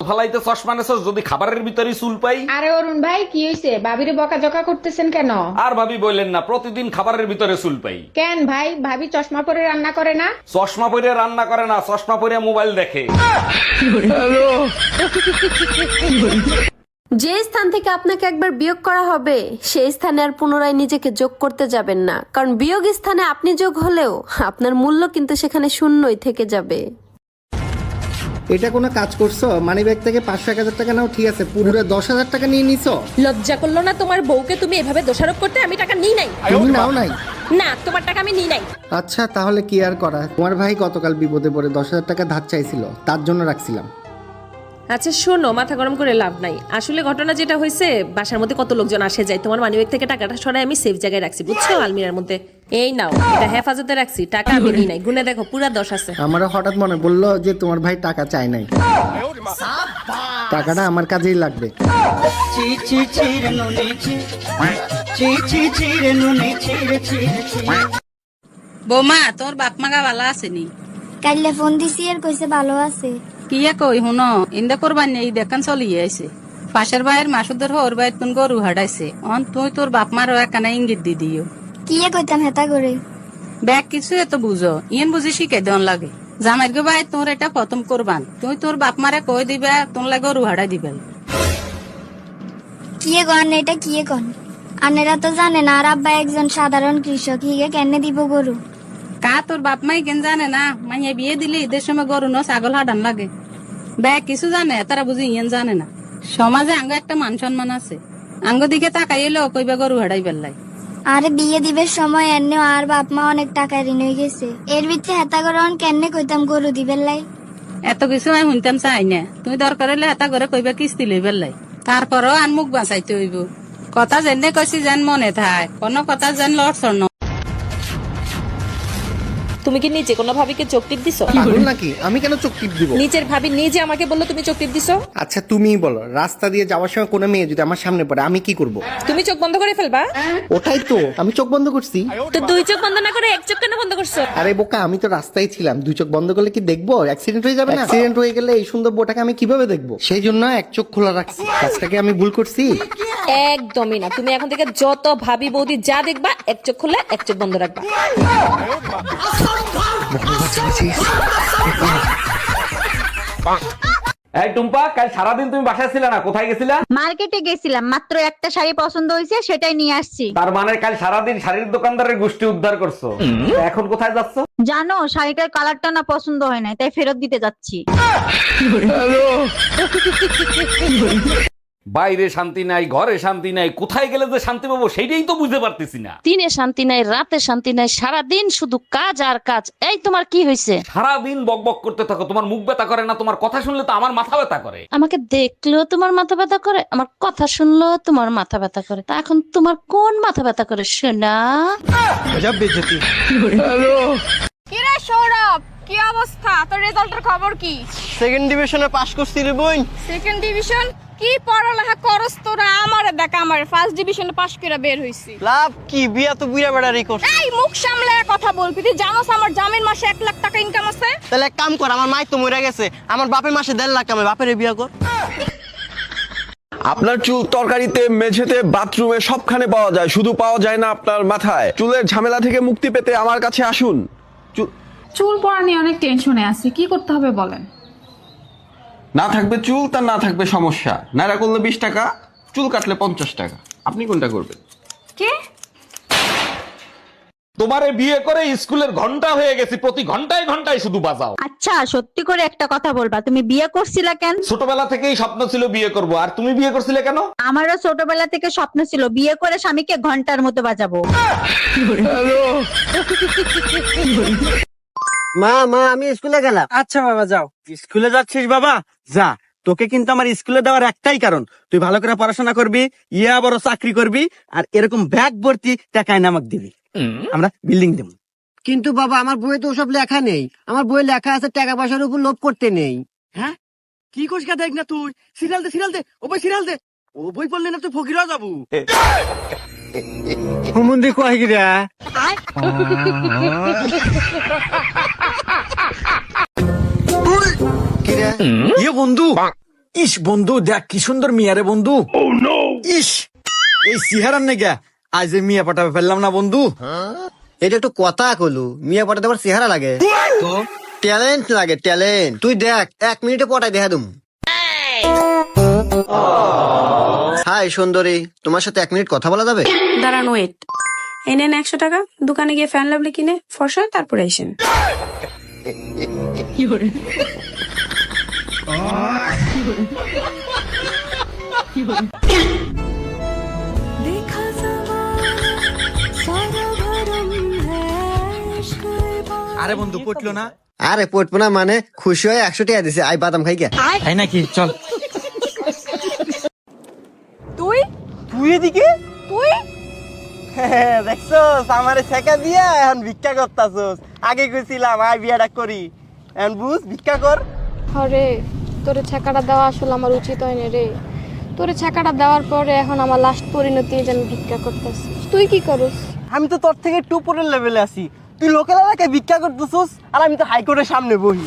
ফালাইতে চশমা নেছস যদি খাবারের ভিতরে চুল পাই? আরে অরুণ ভাই কি হইছে, ভাবিরে বকাঝকা করতেছেন কেন? আর ভাবি বললেন না, প্রতিদিন খাবারের ভিতরে চুল পাই। কেন ভাই, ভাবি চশমা পরে রান্না করে না? চশমা পরে রান্না করে না, চশমা পরে মোবাইল দেখে। যে স্থান থেকে আপনাকে একবার বিয়োগ করা হবে সেই স্থানে আর পুনরায় নিজেকে যোগ করতে যাবেন না, কারণ বিয়োগ স্থানে আপনি যোগ হলেও আপনার মূল্য কিন্তু সেখানে শূন্যই থেকে যাবে। এটা কোনো কাজ করছো? মানি ব্যাগ থেকে 500-1000 টাকা নাও, ঠিক আছে, পুরো 10,000 টাকা নিয়ে নিছো। লজ্জা করলো না তোমার বউকে তুমি এভাবে দোষারোপ করতে? আমি টাকা নিই নাই। তুমি নাও নাই? না, তোমার টাকা আমি নিই নাই। আচ্ছা তাহলে কি আর করা, তোমার ভাই গতকাল বিপদে পড়ে 10,000 টাকা ধার চাইছিল, তার জন্য রাখছিলাম। আচ্ছা শোনো, মাথা গরম করে লাভ নাই। আসলে ঘটনা যেটা হয়েছে, বাসার মধ্যে কত লোকজন আসে যায়, তোমার মানিব্যাগ থেকে টাকাটা সরাই আমি সেফ জায়গায় রাখছি, বুঝছো, আলমিরার মধ্যে। এই নাও, এটা হেফাজতে রাখছি, টাকা আমি নিই নাই। গুনে দেখো, পুরা 10 আছে। আমারও হঠাৎ মনে পড়লো যে তোমার ভাই টাকা চায় নাই, টাকাটা আমার কাজেই লাগবে। বৌমা, তোর বাপ মাগা ভালো আসেনি? কাইলে ফোন দিছি আর কইছে ভালো আছে। কিয়া কই হুনো, ইন্দা করবান এই দেখান চলিয়ে আইছে। পাশের ভাইয়ের মাসুদের হর ভাইয়ের তুন গরু হাডাইছে, অন তুই তোর বাপ মারও একখানা ইঙ্গিত দি দিও। কিয়ে কইতাম হেতা করে? ব্যাগ কিছু এত বুঝো, ইন বুঝি শিখে দেন লাগে। জামাই গো ভাই, তোর এটা প্রথম করবান, তুই তোর বাপ মারে কই দিবা তোর লাগে গরু হাডাই দিবেন। কিয়ে গন, এটা কিয়ে কন? আনেরা তো জানে না, আর আব্বা একজন সাধারণ কৃষক, হিগে কেনে দিব গরু? কা তোর বাপ মাই কেন জানে না, মাইয়া বিয়ে দিলে ঈদের সময় গরু ন ছাগল হাডান লাগে। ব্যাগ কিছু জানে, তারা বুঝি ইয়েন জানে না। সমাজে আঙ্গ একটা মান সম্মান আছে, আঙ্গ দিকে তাকাইলেও কইবা গরু হাডাই বেল্লাই। আরে বিয়ে দিবের সময় এনে আর বাপ মা অনেক টাকা ঋণ হয়ে গেছে, এর ভিতরে হেতা করে কেনে কইতাম গরু দিবেন লাই? এত কিছু আমি শুনতাম চাই না, তুই দরকার হলে এটা করে কইবা কিস্তি লই বেল্লাই। তারপরও আন মুখ বাঁচাইতে হইব। কথা যেনে কইছি যেন মনে থাক, কোনো কথা যেন লড়ছর ন। তুমি কি নিজে কোনো ভাবিকে চোখ টিপ দিছো? পাগল নাকি? আমি কেন চোখ টিপ দিব? নিজের ভাবি নিজে আমাকে বললো তুমি চোখ টিপ দিছো। আচ্ছা তুমিই বলো, রাস্তা দিয়ে যাওয়ার সময় কোনো মেয়ে যদি আমার সামনে পড়ে আমি কি করব? তুমি চোখ বন্ধ করে ফেলবা? ওটাই তো, আমি চোখ বন্ধ করছি। তো দুই চোখ বন্ধ না করে এক চোখ কেন বন্ধ করছো? আরে বোকা, আমি তো রাস্তায় ছিলাম, দুই চোখ বন্ধ করলে কি দেখবো? অ্যাক্সিডেন্ট হয়ে যাবে না? অ্যাক্সিডেন্ট হয়ে গেলে এই সুন্দর বউটাকে আমি কিভাবে দেখবো? সেই জন্য এক চোখ খোলা রাখছি। কাজটাকে আমি ভুল করছি? একদমই না। তুমি এখন থেকে যত ভাবি বৌদি যা দেখবা, এক চোখ খুলে এক চোখ বন্ধ রাখবা। এই টুম্পা, কাল সারাদিন তুমি বাসায় ছিলে না, কোথায় গেছিলা? মার্কেটে গেছিলাম, মাত্র একটা শাড়ি পছন্দ হয়েছে, সেটাই নিয়ে আসছি। তার মানে কাল সারাদিন শাড়ির দোকানদারের গোষ্ঠী উদ্ধার করছো। এখন কোথায় যাচ্ছ? জানো, শাড়িটার কালারটা না পছন্দ হয় নাই, তাই ফেরত দিতে যাচ্ছি। বাইরে শান্তি নাই, ঘরে শান্তি নাই, কোথায় গেলে যে শান্তি পাবো সেইটাই তো বুঝতে পারতেছি না। দিনে শান্তি নাই, রাতে শান্তি নাই, সারাদিন শুধু কাজ আর কাজ। এই তোমার কি হয়েছে? সারাদিন বকবক করতে থাকো, তোমার মুখ ব্যথা করে না? তোমার কথা শুনলে তো আমার মাথা ব্যথা করে। আমাকে দেখলেও তোমার মাথা ব্যথা করে, আমার কথা শুনলেও তোমার মাথা ব্যথা করে। তা এখন তোমার কোন মাথা ব্যথা করে শোনা? কিরে সৌরভ, কি অবস্থা? তোর রেজাল্টের খবর কি? সেকেন্ড ডিভিশনে পাস করছি রে বোন। Second division? কি পড়ালেখা করস তোরা? আমারে দেখ, আমার ফার্স্ট ডিভিশনে পাশ করে বের হইছি। লাভ কি, বিয়া তো বুইরা বেড়ারই করছ। এই মুখ সামলে কথা বলবি। তুই জানোস আমার জামিন মাসে 1 লাখ টাকা ইনকাম আছে? তাহলে এক কাম কর, আমার মাই তো মরে গেছে, আমার বাপের মাসে 1.5 লাখ কামাই, বাপের বিয়া কর। আপনার চুল তরকারিতে, মেঝেতে, বাথরুমে সবখানে পাওয়া যায়, শুধু পাওয়া যায় না আপনার মাথায়। চুলের ঝামেলা থেকে মুক্তি পেতে আমার কাছে আসুন। চুল পড়া নিয়ে অনেক টেনশনে আছি, কি করতে হবে বলেন? না থাকবে চুল, তার না থাকবে সমস্যা। নাড়া করলে 20 টাকা, চুল কাটলে 50 টাকা। আপনি কোনটা করবেন? কি? তোমারে বিয়ে করে স্কুলের ঘন্টা হয়ে গেছি, প্রতি ঘন্টায় ঘন্টায় শুধু বাজাও। আচ্ছা সত্যি করে একটা কথা বলবা, তুমি বিয়ে করছিলা কেন? ছোটবেলা থেকেই স্বপ্ন ছিল বিয়ে করব। আর তুমি বিয়ে করছিলে কেন? আমারও ছোটবেলা থেকে স্বপ্ন ছিল বিয়ে করে স্বামীকে ঘন্টার মতো বাজাবো। মা মা, আমি স্কুলে গেলাম। আচ্ছা বাবা যাও। স্কুলে যাচ্ছিস বাবা? যা, তোকে কিন্তু আমার স্কুলে দেওয়ার একটাই কারণ, তুই ভালো করে পড়াশোনা করবি, ইয়া বড় চাকরি করবি, আর এরকম ব্যাগ ভর্তি টাকা নামাক দিবি, আমরা বিল্ডিং দেব। কিন্তু বাবা, আমার বইয়ে তো ওসব লেখা নেই। আমার বইয়ে লেখা আছে টাকা পয়সার উপর লোভ করতে নেই। হ্যাঁ, কি করিস কা দেখ না তুই? সিরিয়াল দে, সিরিয়াল দে, ও বই সিরিয়াল দে। ও বই পড়লে না তুই ফকিরা যাবো। হুমুন্দি কয় গিরা ইয়ে বন্ধু, ইস বন্ধু দেখ কি সুন্দর মিয়া রে বন্ধু। ইস এই সিহারার নেগা আজ এই মিয়া পাঠাবে ফেললাম না বন্ধু। এটা একটু কথা কলু, মিয়া পটাতে আবার চেহারা লাগে তো ট্যালেন্ট লাগে, ট্যালেন্ট। তুই দেখ 1 মিনিটে পটাই দেখা দুম। হাই সুন্দরী, তোমার সাথে 1 মিনিট কথা বলা যাবে? দাঁড়ান ওয়েট, এই নেন 100 টাকা, দোকানে গিয়ে ফ্যান লাভলি কিনে ফর্সা তারপরে আইসেন। আরে বন্ধু পটলো না? আরে পটবো না মানে খুশি হয়ে 100 টাকা দিছে, আই বাদাম খাই গে। তাই নাকি? চল। তুই তুই এদিকে? তুই দেখছস আমারে ছেকা দিয়া এখন ভিক্ষা করতাছস। আগে কইছিলাম আই বিয়াটা করি, এখন বুঝ ভিক্ষা কর। আরে তোরে ছেকাটা দেওয়া আসলে আমার উচিত হয়নি রে। তোরে ছেকাটা দেওয়ার পরে এখন আমার লাস্ট পরিণতি যে আমি ভিক্ষা করতেছি। তুই কি করস? আমি তো তোর থেকে একটু উপরের লেভেলে আছি। তুই লোকাল এলাকায় ভিক্ষা করতেছস আর আমি তো হাইকোর্টের সামনে বহি।